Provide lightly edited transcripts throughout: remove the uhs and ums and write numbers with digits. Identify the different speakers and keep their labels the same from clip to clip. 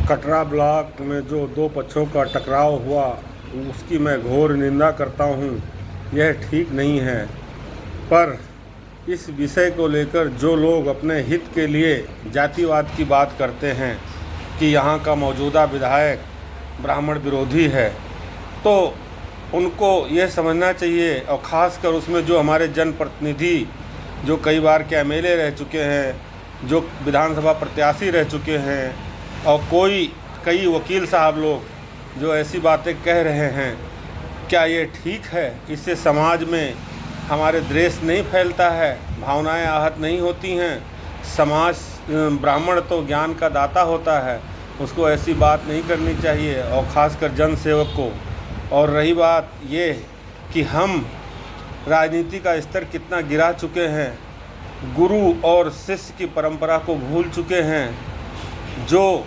Speaker 1: Katra block में जो दो पक्षों का टकराव हुआ उसकी मैं घोर निंदा करता हूँ। यह ठीक नहीं है। पर इस विषय को लेकर जो लोग अपने हित के लिए जातिवाद की बात करते हैं कि यहाँ का मौजूदा विधायक ब्राह्मण विरोधी है, तो उनको यह समझना चाहिए, और ख़ासकर उसमें जो हमारे जनप्रतिनिधि जो कई बार के एमएलए रह चुके हैं, जो विधानसभा प्रत्याशी रह चुके हैं, और कई वकील साहब लोग जो ऐसी बातें कह रहे हैं, क्या ये ठीक है? इससे समाज में हमारे द्वेष नहीं फैलता है, भावनाएं आहत नहीं होती हैं? समाज ब्राह्मण तो ज्ञान का दाता होता है, उसको ऐसी बात नहीं करनी चाहिए, और ख़ासकर जन सेवक को। और रही बात ये कि हम राजनीति का स्तर कितना गिरा चुके हैं, गुरु और शिष्य की परंपरा को भूल चुके हैं। जो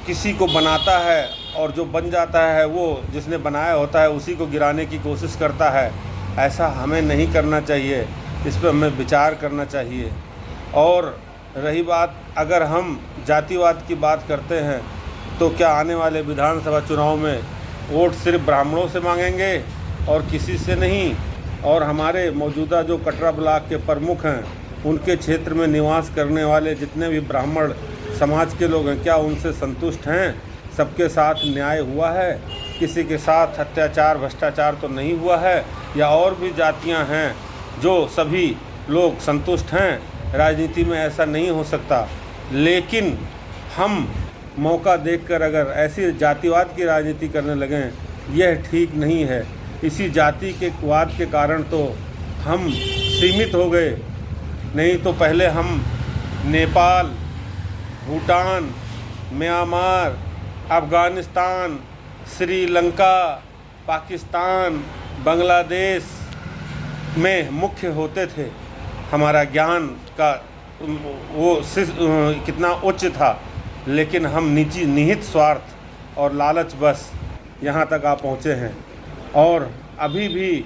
Speaker 1: किसी को बनाता है और जो बन जाता है वो जिसने बनाया होता है उसी को गिराने की कोशिश करता है। ऐसा हमें नहीं करना चाहिए, इस पर हमें विचार करना चाहिए। और रही बात, अगर हम जातिवाद की बात करते हैं तो क्या आने वाले विधानसभा चुनाव में वोट सिर्फ ब्राह्मणों से मांगेंगे और किसी से नहीं? और हमारे मौजूदा जो कटरा ब्लॉक के प्रमुख हैं, उनके क्षेत्र में निवास करने वाले जितने भी ब्राह्मण समाज के लोग हैं, क्या उनसे संतुष्ट हैं? सबके साथ न्याय हुआ है? किसी के साथ अत्याचार भ्रष्टाचार तो नहीं हुआ है? या और भी जातियां हैं जो सभी लोग संतुष्ट हैं? राजनीति में ऐसा नहीं हो सकता। लेकिन हम मौका देखकर अगर ऐसी जातिवाद की राजनीति करने लगें, यह ठीक नहीं है। इसी जाति के वाद के कारण तो हम सीमित हो गए, नहीं तो पहले हम नेपाल, भूटान, म्यांमार, अफ़गानिस्तान, श्रीलंका, पाकिस्तान, बांग्लादेश में मुख्य होते थे। हमारा ज्ञान का वो कितना उच्च था, लेकिन हम निजी निहित स्वार्थ और लालच बस यहाँ तक आ पहुँचे हैं। और अभी भी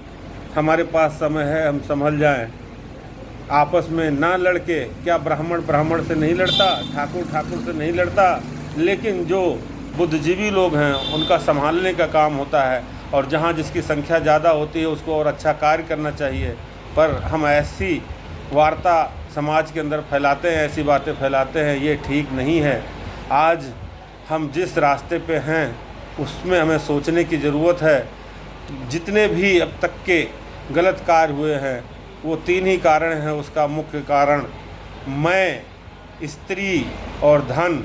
Speaker 1: हमारे पास समय है, हम संभल जाएं, आपस में ना लड़के। क्या ब्राह्मण ब्राह्मण से नहीं लड़ता, ठाकुर ठाकुर से नहीं लड़ता? लेकिन जो बुद्धिजीवी लोग हैं उनका संभालने का काम होता है, और जहाँ जिसकी संख्या ज़्यादा होती है उसको और अच्छा कार्य करना चाहिए। पर हम ऐसी वार्ता समाज के अंदर फैलाते हैं, ऐसी बातें फैलाते हैं, ये ठीक नहीं है। आज हम जिस रास्ते पे हैं उसमें हमें सोचने की ज़रूरत है। जितने भी अब तक के गलत कार्य हुए हैं वो तीन ही कारण हैं। उसका मुख्य कारण मैं, स्त्री और धन,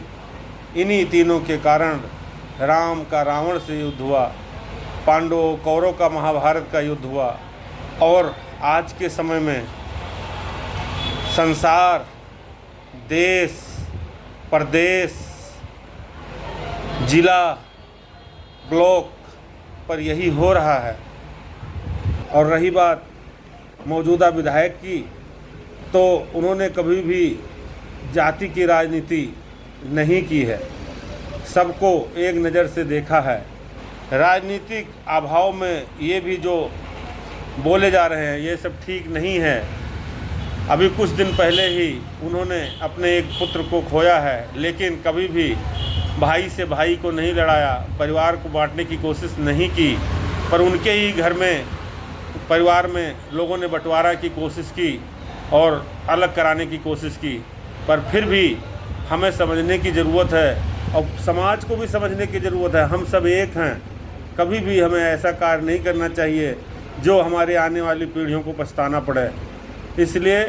Speaker 1: इन्हीं तीनों के कारण राम का रावण से युद्ध हुआ, पांडव कौरव का महाभारत का युद्ध हुआ। और आज के समय में संसार, देश, प्रदेश, जिला, ब्लॉक पर यही हो रहा है। और रही बात मौजूदा विधायक की, तो उन्होंने कभी भी जाति की राजनीति नहीं की है, सबको एक नज़र से देखा है। राजनीतिक अभाव में ये भी जो बोले जा रहे हैं ये सब ठीक नहीं है। अभी कुछ दिन पहले ही उन्होंने अपने एक पुत्र को खोया है, लेकिन कभी भी भाई से भाई को नहीं लड़ाया, परिवार को बांटने की कोशिश नहीं की। पर उनके ही घर में, परिवार में लोगों ने बंटवारा की कोशिश की और अलग कराने की कोशिश की। पर फिर भी हमें समझने की ज़रूरत है, और समाज को भी समझने की ज़रूरत है। हम सब एक हैं। कभी भी हमें ऐसा कार्य नहीं करना चाहिए जो हमारे आने वाली पीढ़ियों को पछताना पड़े। इसलिए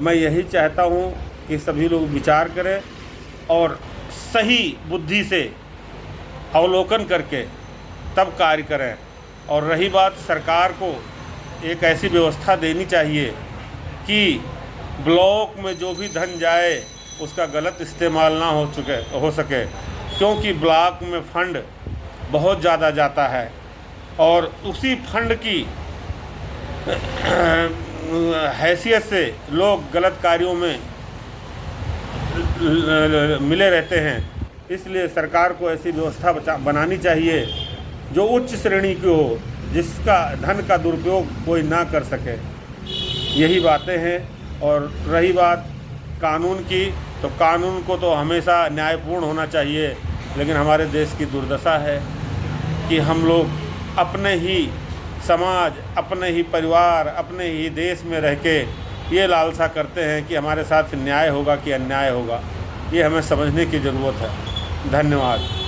Speaker 1: मैं यही चाहता हूँ कि सभी लोग विचार करें और सही बुद्धि से अवलोकन करके तब कार्य करें। और रही बात, सरकार को एक ऐसी व्यवस्था देनी चाहिए कि ब्लॉक में जो भी धन जाए उसका गलत इस्तेमाल ना हो सके, क्योंकि ब्लॉक में फंड बहुत ज़्यादा जाता है और उसी फंड की हैसियत से लोग गलत कार्यों में मिले रहते हैं। इसलिए सरकार को ऐसी व्यवस्था बनानी चाहिए जो उच्च श्रेणी की हो, जिसका धन का दुरुपयोग कोई ना कर सके। यही बातें हैं। और रही बात कानून की, तो कानून को तो हमेशा न्यायपूर्ण होना चाहिए। लेकिन हमारे देश की दुर्दशा है कि हम लोग अपने ही समाज, अपने ही परिवार, अपने ही देश में रह के ये लालसा करते हैं कि हमारे साथ न्याय होगा कि अन्याय होगा। ये हमें समझने की ज़रूरत है। धन्यवाद।